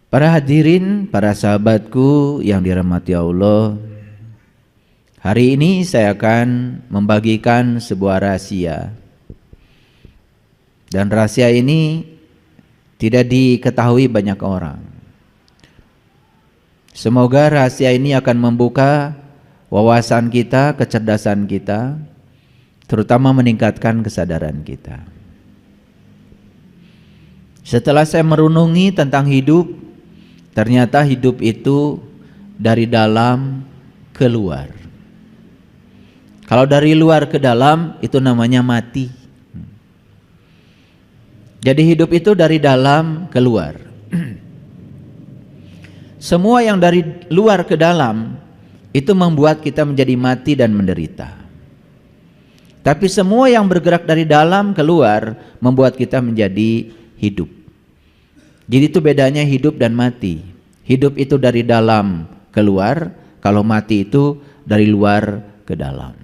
Para hadirin, para sahabatku yang dirahmati Allah, hari ini saya akan membagikan sebuah rahasia. Dan rahasia ini tidak diketahui banyak orang. Semoga rahasia ini akan membuka wawasan kita, kecerdasan kita, terutama meningkatkan kesadaran kita. Setelah saya merenungi tentang hidup, ternyata hidup itu dari dalam ke luar. Kalau dari luar ke dalam itu namanya mati. Jadi hidup itu dari dalam ke luar. Semua yang dari luar ke dalam itu membuat kita menjadi mati dan menderita. Tapi semua yang bergerak dari dalam ke luar membuat kita menjadi hidup. Jadi itu bedanya hidup dan mati. Hidup itu dari dalam ke luar, kalau mati itu dari luar ke dalam.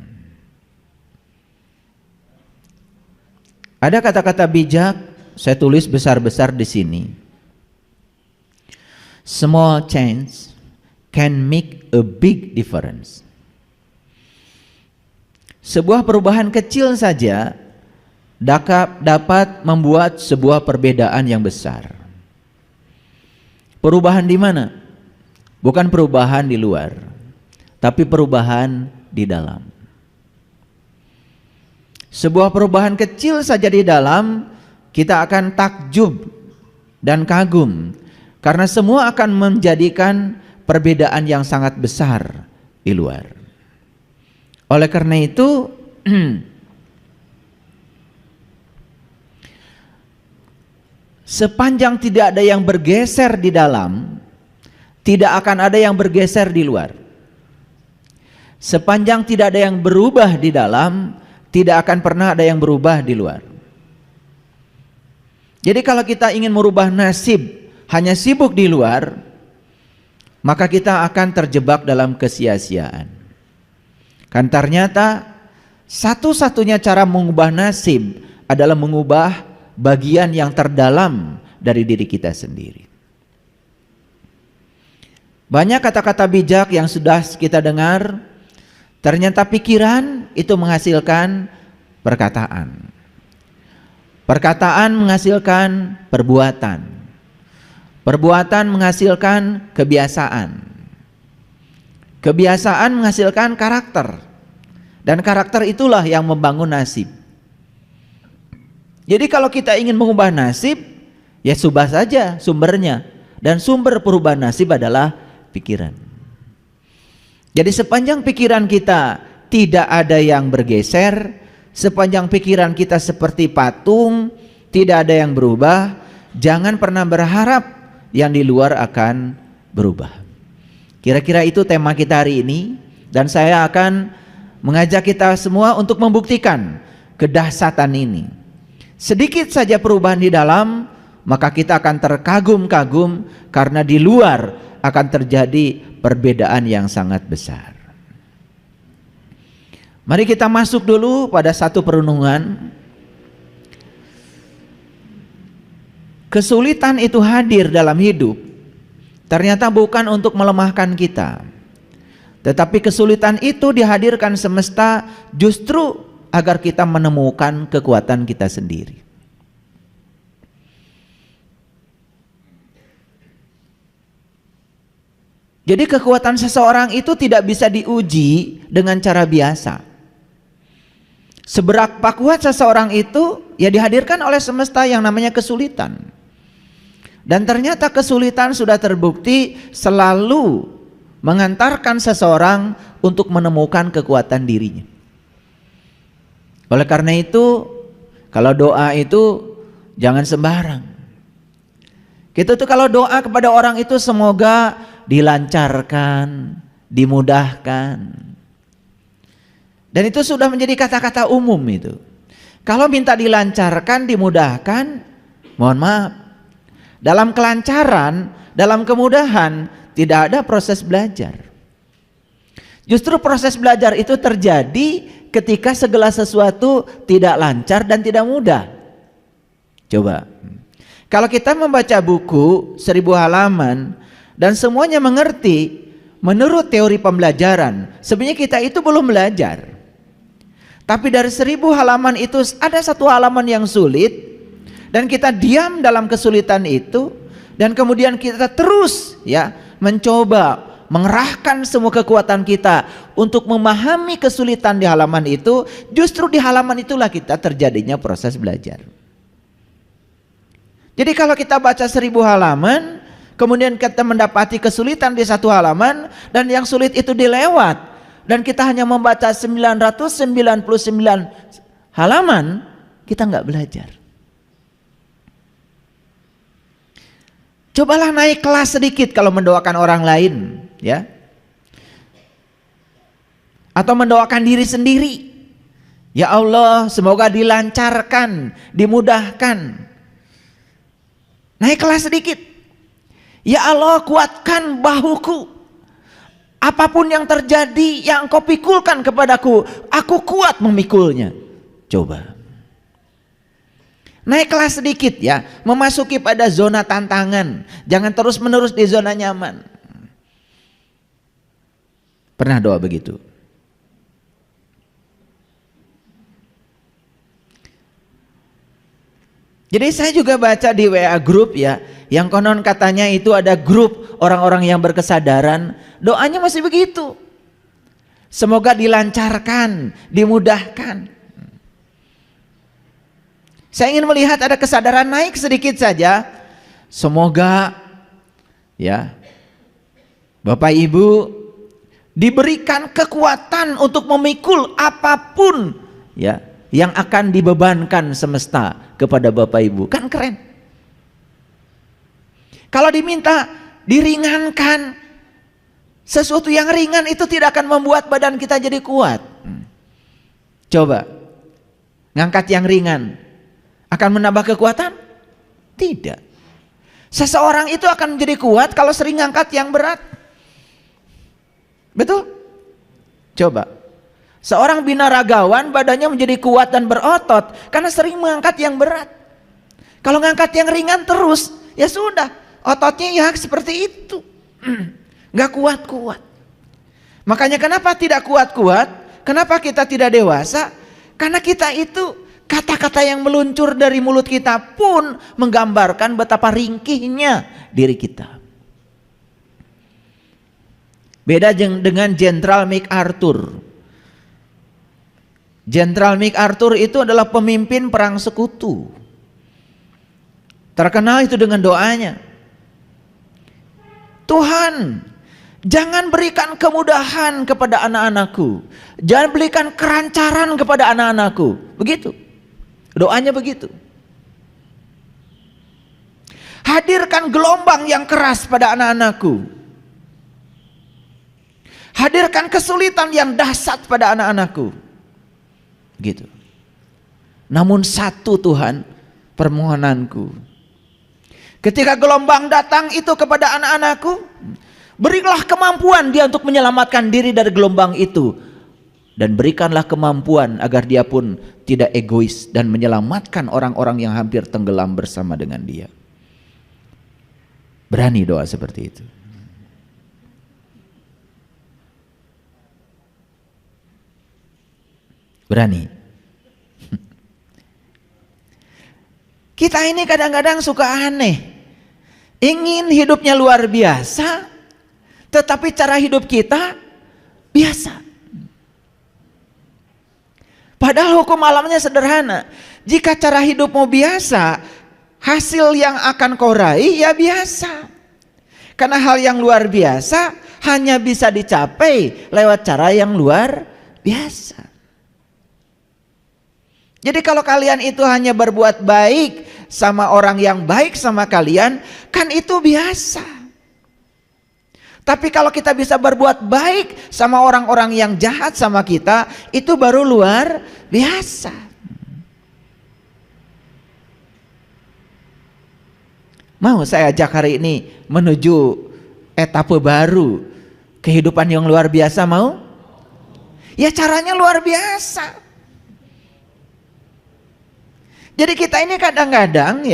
Ada kata-kata bijak, saya tulis besar-besar di sini. Small change can make a big difference. Sebuah perubahan kecil saja dapat membuat sebuah perbedaan yang besar. Perubahan di mana? Bukan perubahan di luar, tapi perubahan di dalam. Sebuah perubahan kecil saja di dalam, kita akan takjub dan kagum, karena semua akan menjadikan perbedaan yang sangat besar di luar. Oleh karena itu, sepanjang tidak ada yang bergeser di dalam, tidak akan ada yang bergeser di luar. Sepanjang tidak ada yang berubah di dalam, tidak akan pernah ada yang berubah di luar. Jadi kalau kita ingin merubah nasib hanya sibuk di luar, maka kita akan terjebak dalam kesia-siaan. Kan ternyata satu-satunya cara mengubah nasib adalah mengubah bagian yang terdalam dari diri kita sendiri. Banyak kata-kata bijak yang sudah kita dengar, ternyata pikiran itu menghasilkan perkataan. Perkataan menghasilkan perbuatan. Perbuatan menghasilkan kebiasaan. Kebiasaan menghasilkan karakter. Dan karakter itulah yang membangun nasib. Jadi kalau kita ingin mengubah nasib, ya subah saja sumbernya. Dan sumber perubahan nasib adalah pikiran. Jadi sepanjang pikiran kita tidak ada yang bergeser, sepanjang pikiran kita seperti patung, tidak ada yang berubah, jangan pernah berharap yang di luar akan berubah. Kira-kira itu tema kita hari ini, dan saya akan mengajak kita semua untuk membuktikan kedahsyatan ini. Sedikit saja perubahan di dalam, maka kita akan terkagum-kagum karena di luar akan terjadi perbedaan yang sangat besar. Mari kita masuk dulu pada satu perenungan. Kesulitan itu hadir dalam hidup, ternyata bukan untuk melemahkan kita, tetapi kesulitan itu dihadirkan semesta justru agar kita menemukan kekuatan kita sendiri. Jadi kekuatan seseorang itu tidak bisa diuji dengan cara biasa. Seberapa kuat seseorang itu ya dihadirkan oleh semesta yang namanya kesulitan. Dan ternyata kesulitan sudah terbukti selalu mengantarkan seseorang untuk menemukan kekuatan dirinya. Oleh karena itu, kalau doa itu jangan sembarang. Kita tuh kalau doa kepada orang itu semoga dilancarkan, dimudahkan. Dan itu sudah menjadi kata-kata umum itu. Kalau minta dilancarkan, dimudahkan, mohon maaf. Dalam kelancaran, dalam kemudahan tidak ada proses belajar. Justru proses belajar itu terjadi ketika segala sesuatu tidak lancar dan tidak mudah. Coba. Kalau kita membaca buku 1000 halaman dan semuanya mengerti menurut teori pembelajaran, sebenarnya kita itu belum belajar. Tapi dari 1000 halaman itu ada satu halaman yang sulit dan kita diam dalam kesulitan itu, dan kemudian kita terus mencoba mengerahkan semua kekuatan kita untuk memahami kesulitan di halaman itu. Justru di halaman itulah kita terjadinya proses belajar. Jadi kalau kita baca 1000 halaman, kemudian kita mendapati kesulitan di satu halaman, dan yang sulit itu dilewat, dan kita hanya membaca 999 halaman, kita nggak belajar. Cobalah naik kelas sedikit kalau mendoakan orang lain, atau mendoakan diri sendiri. Ya Allah, semoga dilancarkan, dimudahkan. Naik kelas sedikit. Ya Allah, kuatkan bahuku. Apapun yang terjadi, yang Engkau pikulkan kepadaku, aku kuat memikulnya. Coba. Naik kelas sedikit memasuki pada zona tantangan. Jangan terus menerus di zona nyaman. Pernah doa begitu? Jadi saya juga baca di WA grup yang konon katanya itu ada grup orang-orang yang berkesadaran, doanya masih begitu. Semoga dilancarkan, dimudahkan. Saya ingin melihat ada kesadaran naik sedikit saja. Semoga Bapak Ibu diberikan kekuatan untuk memikul apapun yang akan dibebankan semesta kepada Bapak Ibu. Kan keren. Kalau diminta diringankan, sesuatu yang ringan itu tidak akan membuat badan kita jadi kuat. Coba ngangkat yang ringan akan menambah kekuatan? Tidak. Seseorang itu akan menjadi kuat kalau sering ngangkat yang berat. Betul? Coba. Seorang binaragawan badannya menjadi kuat dan berotot karena sering mengangkat yang berat. Kalau ngangkat yang ringan terus, ya sudah, ototnya seperti itu. Gak kuat-kuat. Makanya kenapa tidak kuat-kuat? Kenapa kita tidak dewasa? Karena kita itu kata-kata yang meluncur dari mulut kita pun menggambarkan betapa ringkihnya diri kita. Beda dengan Jenderal MacArthur. Jenderal MacArthur itu adalah pemimpin perang sekutu. Terkenal itu dengan doanya. Tuhan, jangan berikan kemudahan kepada anak-anakku. Jangan berikan kerancaran kepada anak-anakku. Begitu. Doanya begitu. Hadirkan gelombang yang keras pada anak-anakku. Hadirkan kesulitan yang dahsyat pada anak-anakku. Gitu. Namun satu Tuhan, permohonanku. Ketika gelombang datang itu kepada anak-anakku, berilah kemampuan dia untuk menyelamatkan diri dari gelombang itu. Dan berikanlah kemampuan agar dia pun tidak egois dan menyelamatkan orang-orang yang hampir tenggelam bersama dengan dia. Berani doa seperti itu. Berani. Kita ini kadang-kadang suka aneh. Ingin hidupnya luar biasa, tetapi cara hidup kita biasa. Padahal hukum alamnya sederhana. Jika cara hidupmu biasa, hasil yang akan kau raih ya biasa. Karena hal yang luar biasa hanya bisa dicapai lewat cara yang luar biasa. Jadi kalau kalian itu hanya berbuat baik sama orang yang baik sama kalian, kan itu biasa. Tapi kalau kita bisa berbuat baik sama orang-orang yang jahat sama kita, itu baru luar biasa. Mau saya ajak hari ini menuju etape baru, kehidupan yang luar biasa, mau? Ya caranya luar biasa. Jadi kita ini kadang-kadang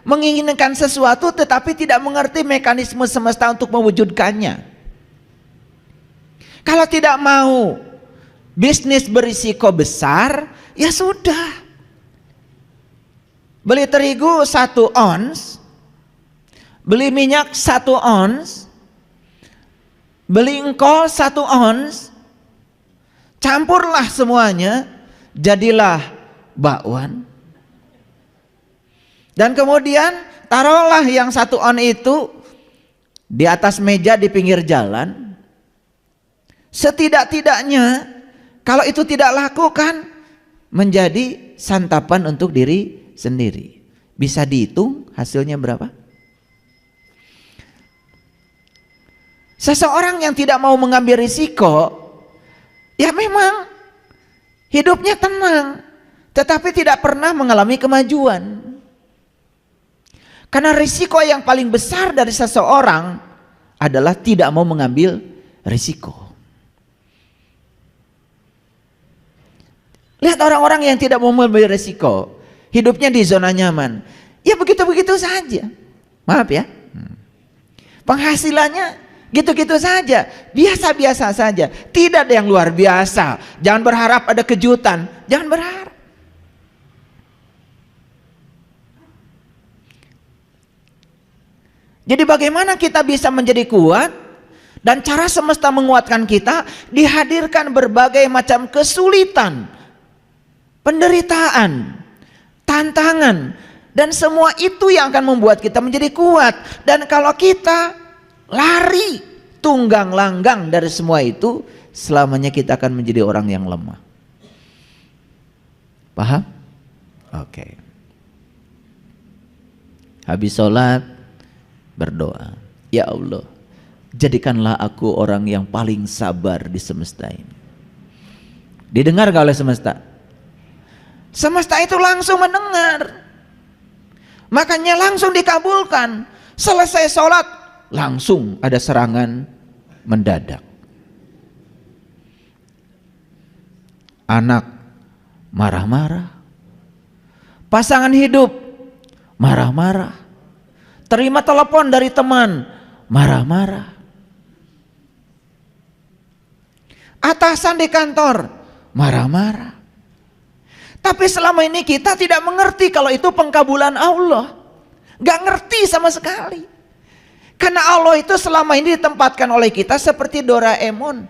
menginginkan sesuatu tetapi tidak mengerti mekanisme semesta untuk mewujudkannya. Kalau tidak mau bisnis berisiko besar, ya sudah. Beli terigu 1 ons, beli minyak 1 ons, beli engkol 1 ons, campurlah semuanya, jadilah bakwan. Dan kemudian taruhlah yang 1 on itu di atas meja di pinggir jalan. Setidak-tidaknya kalau itu tidak laku kan menjadi santapan untuk diri sendiri. Bisa dihitung hasilnya berapa? Seseorang yang tidak mau mengambil risiko, ya memang hidupnya tenang, tetapi tidak pernah mengalami kemajuan. Karena risiko yang paling besar dari seseorang adalah tidak mau mengambil risiko. Lihat orang-orang yang tidak mau mengambil risiko, hidupnya di zona nyaman. Ya begitu-begitu saja. Maaf ya. Penghasilannya gitu-gitu saja, biasa-biasa saja. Tidak ada yang luar biasa. Jangan berharap ada kejutan, jangan berharap. Jadi bagaimana kita bisa menjadi kuat? Dan cara semesta menguatkan kita, dihadirkan berbagai macam kesulitan, penderitaan, tantangan, dan semua itu yang akan membuat kita menjadi kuat. Dan kalau kita lari tunggang langgang dari semua itu, selamanya kita akan menjadi orang yang lemah. Paham? Oke. Habis sholat berdoa, ya Allah, jadikanlah aku orang yang paling sabar di semesta ini. Didengar gak oleh semesta? Semesta itu langsung mendengar, makanya langsung dikabulkan. Selesai sholat langsung ada serangan mendadak. Anak marah-marah, pasangan hidup marah-marah, terima telepon dari teman marah-marah, atasan di kantor marah-marah. Tapi selama ini kita tidak mengerti kalau itu pengkabulan Allah. Gak ngerti sama sekali. Karena Allah itu selama ini ditempatkan oleh kita seperti Doraemon.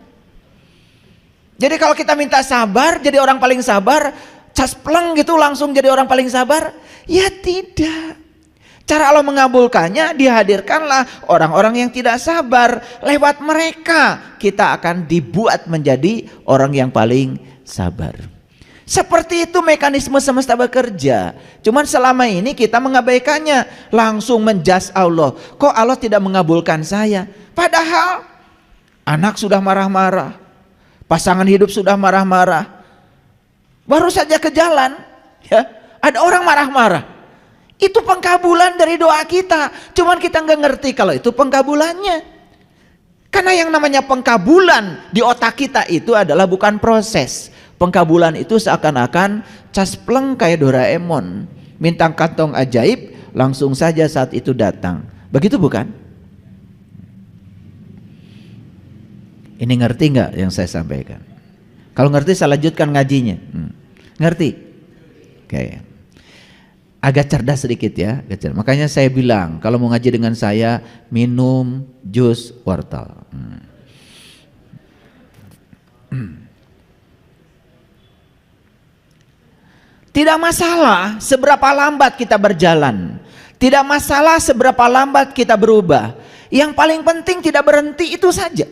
Jadi kalau kita minta sabar, jadi orang paling sabar, caspleng gitu langsung jadi orang paling sabar. Ya tidak. Cara Allah mengabulkannya, dihadirkanlah orang-orang yang tidak sabar. Lewat mereka kita akan dibuat menjadi orang yang paling sabar. Seperti itu mekanisme semesta bekerja. Cuman selama ini kita mengabaikannya, langsung menjudge Allah. Kok Allah tidak mengabulkan saya? Padahal anak sudah marah-marah, pasangan hidup sudah marah-marah. Baru saja ke jalan, ya, ada orang marah-marah. Itu pengkabulan dari doa kita. Cuman kita nggak ngerti kalau itu pengkabulannya. Karena yang namanya pengkabulan di otak kita itu adalah bukan proses. Pengkabulan itu seakan-akan caspleng kayak Doraemon, minta kantong ajaib langsung saja saat itu datang. Begitu bukan? Ini ngerti nggak yang saya sampaikan? Kalau ngerti saya lanjutkan ngajinya. Ngerti? Oke. Agak cerdas sedikit ya. Makanya saya bilang kalau mau ngaji dengan saya minum jus wortel. Tidak masalah seberapa lambat kita berjalan, tidak masalah seberapa lambat kita berubah. Yang paling penting tidak berhenti, itu saja.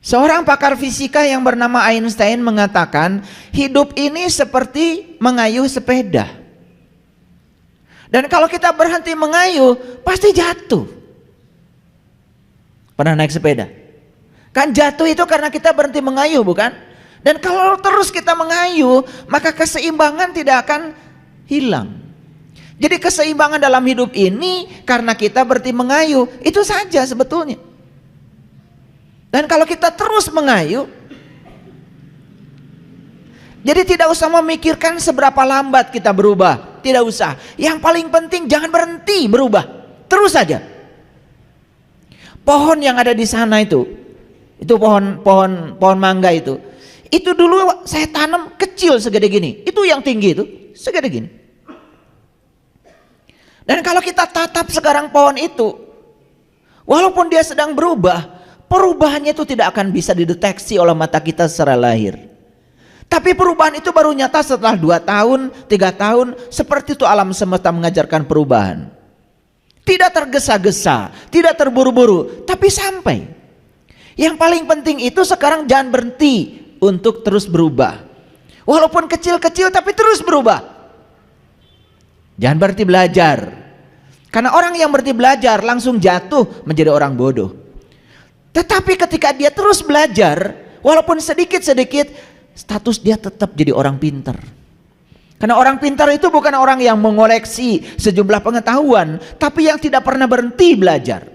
Seorang pakar fisika yang bernama Einstein mengatakan hidup ini seperti mengayuh sepeda. Dan kalau kita berhenti mengayuh pasti jatuh. Pernah naik sepeda? Kan jatuh itu karena kita berhenti mengayuh, bukan? Dan kalau terus kita mengayuh, maka keseimbangan tidak akan hilang. Jadi keseimbangan dalam hidup ini karena kita berhenti mengayuh, itu saja sebetulnya. Dan kalau kita terus mengayuh, Jadi tidak usah memikirkan seberapa lambat kita berubah, tidak usah. Yang paling penting jangan berhenti berubah, terus saja. Pohon yang ada di sana itu pohon mangga itu dulu saya tanam kecil segede gini, itu yang tinggi itu segede gini. Dan kalau kita tatap sekarang pohon itu, walaupun dia sedang berubah, perubahannya itu tidak akan bisa dideteksi oleh mata kita secara lahir. Tapi perubahan itu baru nyata setelah 2 tahun, 3 tahun. Seperti itu alam semesta mengajarkan perubahan. Tidak tergesa-gesa, tidak terburu-buru, tapi sampai. Yang paling penting itu sekarang jangan berhenti untuk terus berubah. Walaupun kecil-kecil tapi terus berubah. Jangan berhenti belajar. Karena orang yang berhenti belajar langsung jatuh menjadi orang bodoh. Tetapi ketika dia terus belajar, walaupun sedikit-sedikit, status dia tetap jadi orang pintar. Karena orang pintar itu bukan orang yang mengoleksi sejumlah pengetahuan, tapi yang tidak pernah berhenti belajar.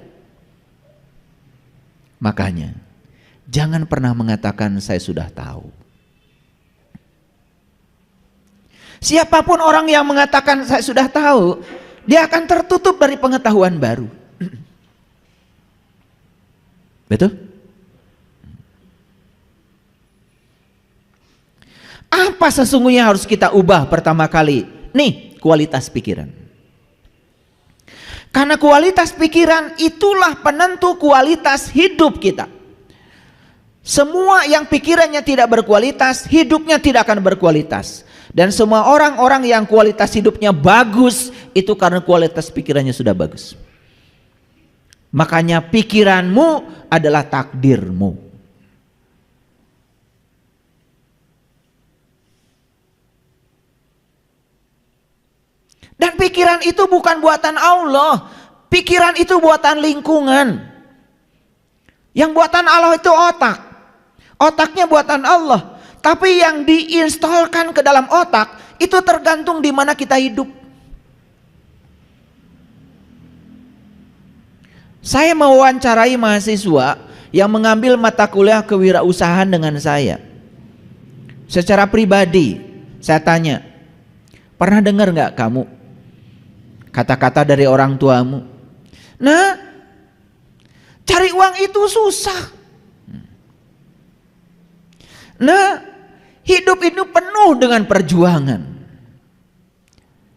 Makanya jangan pernah mengatakan saya sudah tahu. Siapapun orang yang mengatakan saya sudah tahu, dia akan tertutup dari pengetahuan baru. Betul? Apa sesungguhnya harus kita ubah pertama kali? Nih, kualitas pikiran. Karena kualitas pikiran itulah penentu kualitas hidup kita. Semua yang pikirannya tidak berkualitas, hidupnya tidak akan berkualitas. Dan semua orang-orang yang kualitas hidupnya bagus, itu karena kualitas pikirannya sudah bagus. Makanya pikiranmu adalah takdirmu. Dan pikiran itu bukan buatan Allah. Pikiran itu buatan lingkungan. Yang buatan Allah itu otak. Otaknya buatan Allah. Tapi yang diinstalkan ke dalam otak itu tergantung di mana kita hidup. Saya mewawancarai mahasiswa yang mengambil mata kuliah kewirausahaan dengan saya. Secara pribadi saya tanya, pernah dengar nggak kamu kata-kata dari orang tuamu? Nah, cari uang itu susah. Nah, hidup itu penuh dengan perjuangan.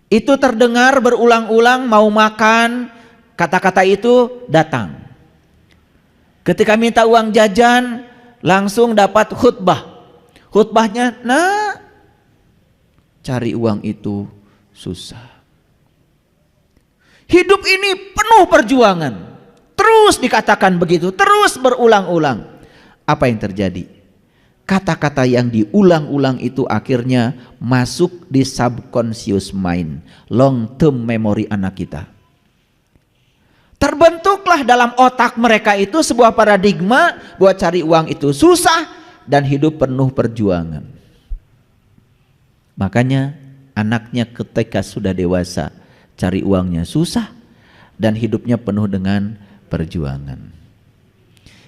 Itu terdengar berulang-ulang, mau makan, kata-kata itu datang. Ketika minta uang jajan, langsung dapat khutbah. Khutbahnya, nah, cari uang itu susah. Hidup ini penuh perjuangan. Terus dikatakan begitu, terus berulang-ulang. Apa yang terjadi? Kata-kata yang diulang-ulang itu akhirnya masuk di subconscious mind, long term memory anak kita. Terbentuklah dalam otak mereka itu sebuah paradigma buat cari uang itu susah dan hidup penuh perjuangan. Makanya anaknya ketika sudah dewasa cari uangnya susah dan hidupnya penuh dengan perjuangan.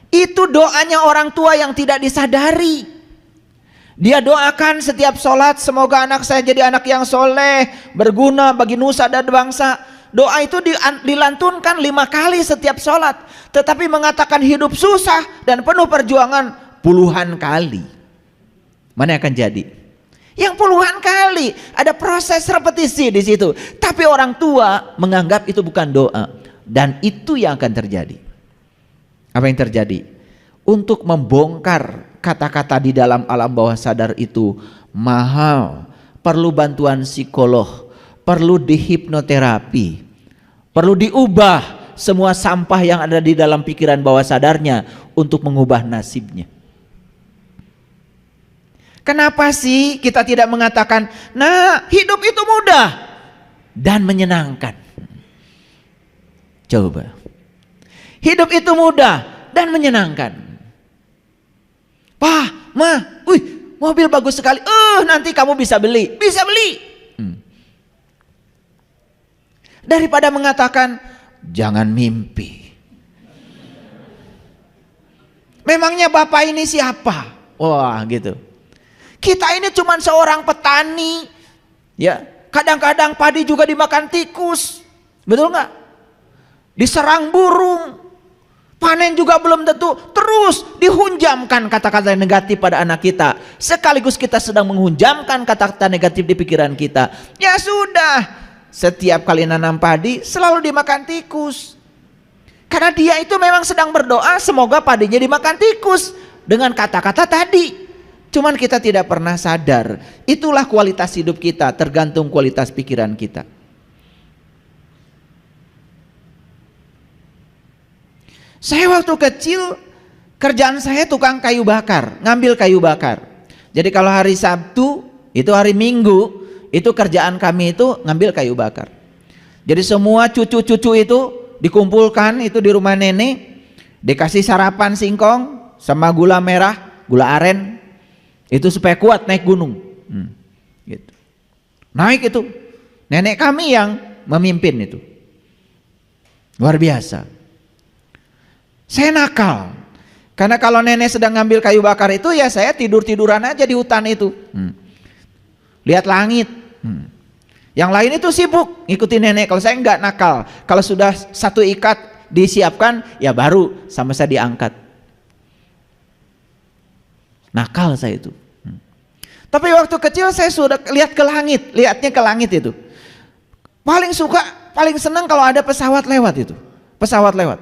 Itu doanya orang tua yang tidak disadari. Dia doakan setiap sholat, semoga anak saya jadi anak yang soleh, berguna bagi nusa dan bangsa. Doa itu dilantunkan 5 kali setiap sholat. Tetapi mengatakan hidup susah dan penuh perjuangan puluhan kali. Mana yang akan jadi? Yang puluhan kali. Ada proses repetisi di situ. Tapi orang tua menganggap itu bukan doa. Dan itu yang akan terjadi. Apa yang terjadi? Untuk membongkar kata-kata di dalam alam bawah sadar itu mahal, perlu bantuan psikolog, perlu dihipnoterapi, perlu diubah semua sampah yang ada di dalam pikiran bawah sadarnya untuk mengubah nasibnya. Kenapa sih kita tidak mengatakan, nah hidup itu mudah dan menyenangkan? Coba. Hidup itu mudah dan menyenangkan. Pak, Ma, mobil bagus sekali. Nanti kamu bisa beli. Bisa beli. Daripada mengatakan, jangan mimpi. Memangnya Bapak ini siapa? Wah, gitu. Kita ini cuma seorang petani, ya. Kadang-kadang padi juga dimakan tikus, betul nggak? Diserang burung, panen juga belum tentu, terus dihunjamkan kata-kata negatif pada anak kita. Sekaligus kita sedang menghunjamkan kata-kata negatif di pikiran kita. Ya sudah, setiap kali nanam padi selalu dimakan tikus. Karena dia itu memang sedang berdoa semoga padinya dimakan tikus dengan kata-kata tadi. Cuman kita tidak pernah sadar. Itulah kualitas hidup kita, tergantung kualitas pikiran kita. Saya waktu kecil kerjaan saya tukang kayu bakar, ngambil kayu bakar. Jadi kalau hari Sabtu, itu hari Minggu, itu kerjaan kami itu ngambil kayu bakar. Jadi semua cucu-cucu itu dikumpulkan itu di rumah nenek, dikasih sarapan singkong sama gula merah, gula aren, itu supaya kuat naik gunung. Gitu. Naik itu, nenek kami yang memimpin itu, luar biasa. Saya nakal, karena kalau nenek sedang ngambil kayu bakar itu ya saya tidur-tiduran aja di hutan itu, lihat langit. Yang lain itu sibuk ngikutin nenek. Kalau saya enggak, nakal. Kalau sudah satu ikat disiapkan, ya baru sama saya diangkat. Nakal saya itu. Tapi waktu kecil saya sudah lihat ke langit, lihatnya ke langit itu. Paling suka, paling senang kalau ada pesawat lewat itu. Pesawat lewat.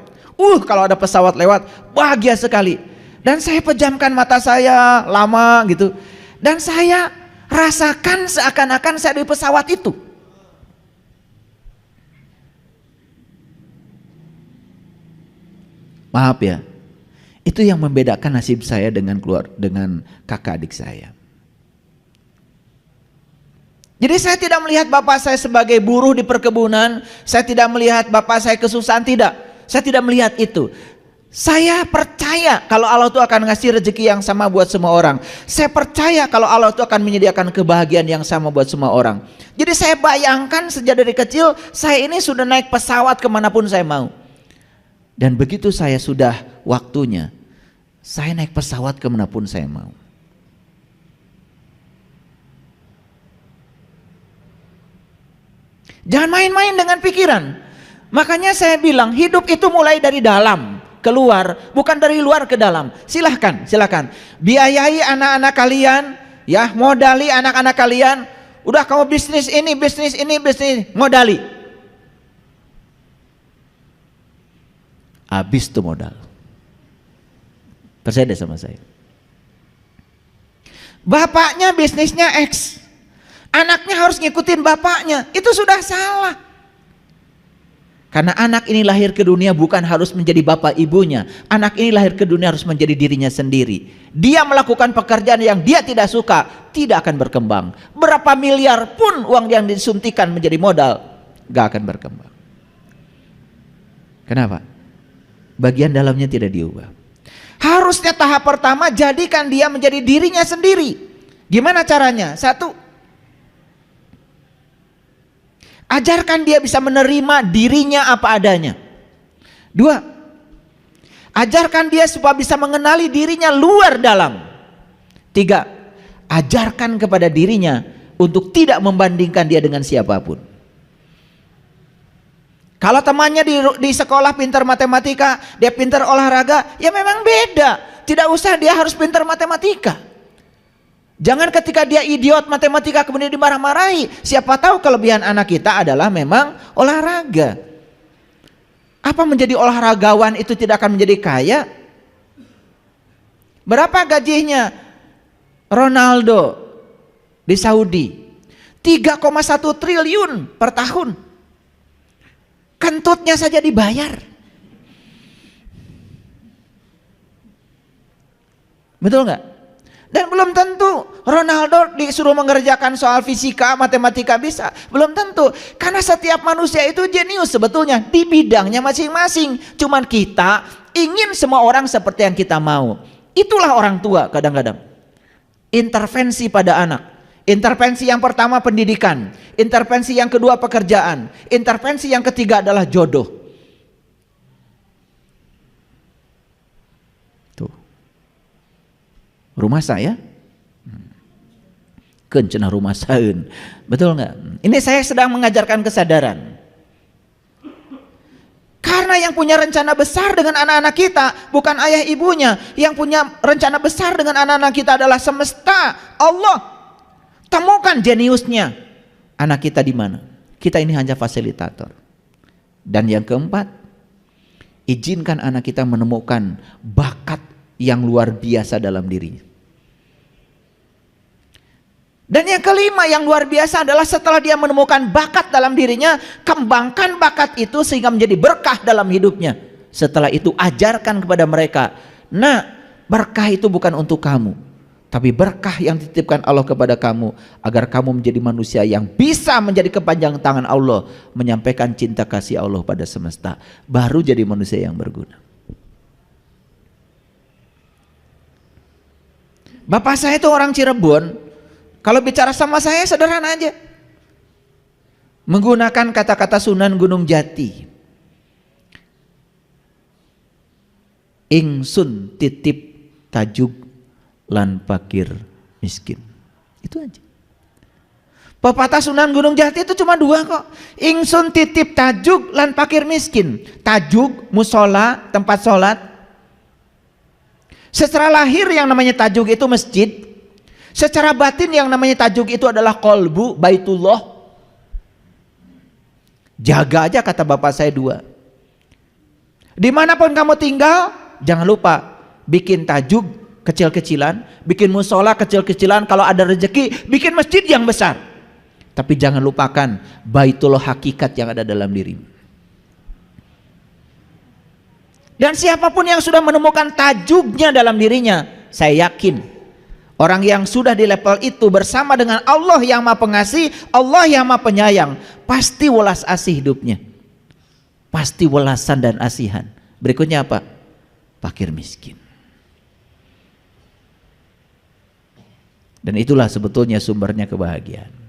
Kalau ada pesawat lewat, bahagia sekali. Dan saya pejamkan mata saya lama gitu. Dan saya rasakan seakan-akan saya di pesawat itu. Maaf ya, itu yang membedakan nasib saya dengan kakak adik saya. Jadi saya tidak melihat bapak saya sebagai buruh di perkebunan, saya tidak melihat bapak saya kesusahan, tidak. Saya tidak melihat itu. Saya percaya kalau Allah itu akan ngasih rezeki yang sama buat semua orang. Saya percaya kalau Allah itu akan menyediakan kebahagiaan yang sama buat semua orang. Jadi saya bayangkan sejak dari kecil, saya ini sudah naik pesawat kemanapun saya mau. Dan begitu saya sudah waktunya, saya naik pesawat kemanapun saya mau. Jangan main-main dengan pikiran. Makanya saya bilang hidup itu mulai dari dalam keluar, bukan dari luar ke dalam. Silahkan biayai anak-anak kalian, ya, modali anak-anak kalian. Udah kamu bisnis ini, modali. Habis tuh modal. Percaya deh sama saya. Bapaknya bisnisnya X, anaknya harus ngikutin bapaknya. Itu sudah salah. Karena anak ini lahir ke dunia bukan harus menjadi bapak ibunya. Anak ini lahir ke dunia harus menjadi dirinya sendiri. Dia melakukan pekerjaan yang dia tidak suka, tidak akan berkembang. Berapa miliar pun uang yang disuntikan menjadi modal, gak akan berkembang. Kenapa? Bagian dalamnya tidak diubah. Harusnya tahap pertama jadikan dia menjadi dirinya sendiri. Gimana caranya? 1, ajarkan dia bisa menerima dirinya apa adanya. 2, ajarkan dia supaya bisa mengenali dirinya luar dalam. 3, ajarkan kepada dirinya untuk tidak membandingkan dia dengan siapapun. Kalau temannya di sekolah pintar matematika, dia pintar olahraga, ya memang beda. Tidak usah dia harus pintar matematika. Jangan ketika dia idiot matematika kemudian dimarah-marahi. Siapa tahu kelebihan anak kita adalah memang olahraga. Apa menjadi olahragawan itu tidak akan menjadi kaya? Berapa gajinya Ronaldo di Saudi? 3,1 triliun per tahun. Kentutnya saja dibayar. Betul nggak? Dan belum tentu Ronaldo disuruh mengerjakan soal fisika, matematika bisa. Belum tentu. Karena setiap manusia itu jenius sebetulnya di bidangnya masing-masing. Cuman kita ingin semua orang seperti yang kita mau. Itulah orang tua kadang-kadang. Intervensi pada anak. Intervensi yang pertama pendidikan. Intervensi yang kedua pekerjaan. Intervensi yang ketiga adalah jodoh. Tuh. Rumah saya. diapakan cenah rumah saeun. Betul nggak? Ini saya sedang mengajarkan kesadaran. Karena yang punya rencana besar dengan anak-anak kita bukan ayah ibunya. Yang punya rencana besar dengan anak-anak kita adalah semesta, Allah. Temukan jeniusnya. Anak kita di mana? Kita ini hanya fasilitator. Dan yang keempat, izinkan anak kita menemukan bakat yang luar biasa dalam dirinya. Dan yang kelima yang luar biasa adalah setelah dia menemukan bakat dalam dirinya, kembangkan bakat itu sehingga menjadi berkah dalam hidupnya. Setelah itu ajarkan kepada mereka, nah berkah itu bukan untuk kamu, tapi berkah yang dititipkan Allah kepada kamu agar kamu menjadi manusia yang bisa menjadi kepanjangan tangan Allah, menyampaikan cinta kasih Allah pada semesta, baru jadi manusia yang berguna. Bapak saya itu orang Cirebon. Kalau bicara sama saya sederhana aja. Menggunakan kata-kata Sunan Gunung Jati. Ingsun titip tajuk lan fakir miskin. Itu aja. Pepatah Sunan Gunung Jati itu cuma dua kok. Ingsun titip tajuk lan fakir miskin. Tajuk, musola, tempat sholat. Secara lahir yang namanya tajuk itu masjid. Secara batin yang namanya tajuk itu adalah kolbu, baitullah. Jaga aja kata bapak saya dua. Dimanapun kamu tinggal, jangan lupa bikin tajuk kecil-kecilan, bikin musola kecil-kecilan. Kalau ada rezeki, bikin masjid yang besar. Tapi jangan lupakan baitullah hakikat yang ada dalam dirimu. Dan siapapun yang sudah menemukan tajuknya dalam dirinya, saya yakin orang yang sudah di level itu bersama dengan Allah yang Maha Pengasih, Allah yang Maha Penyayang, pasti welas asih hidupnya. Pasti welasan dan asihan. Berikutnya apa? Fakir miskin. Dan itulah sebetulnya sumbernya kebahagiaan.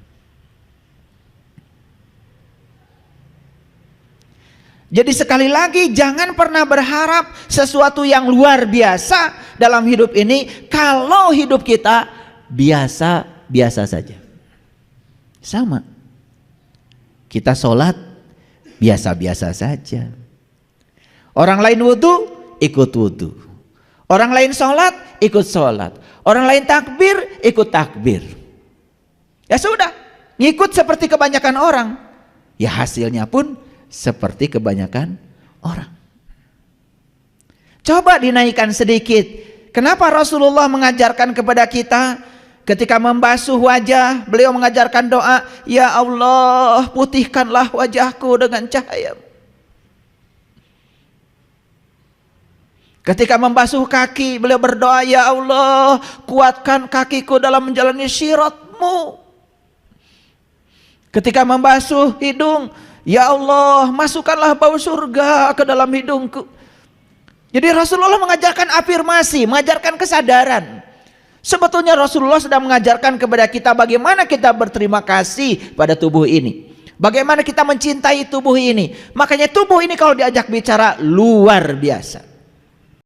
Jadi sekali lagi jangan pernah berharap sesuatu yang luar biasa dalam hidup ini kalau hidup kita biasa-biasa saja. Sama. Kita sholat biasa-biasa saja. Orang lain wudhu, ikut wudhu. Orang lain sholat, ikut sholat. Orang lain takbir, ikut takbir. Ya sudah, ngikut seperti kebanyakan orang. Ya hasilnya pun seperti kebanyakan orang. Coba dinaikkan sedikit. Kenapa Rasulullah mengajarkan kepada kita ketika membasuh wajah, beliau mengajarkan doa, ya Allah putihkanlah wajahku dengan cahaya. Ketika membasuh kaki, beliau berdoa, ya Allah kuatkan kakiku dalam menjalani syiratmu. Ketika membasuh hidung, ya Allah masukkanlah bau surga ke dalam hidungku. Jadi Rasulullah mengajarkan afirmasi, mengajarkan kesadaran. Sebetulnya Rasulullah sedang mengajarkan kepada kita bagaimana kita berterima kasih pada tubuh ini, bagaimana kita mencintai tubuh ini. Makanya tubuh ini kalau diajak bicara luar biasa.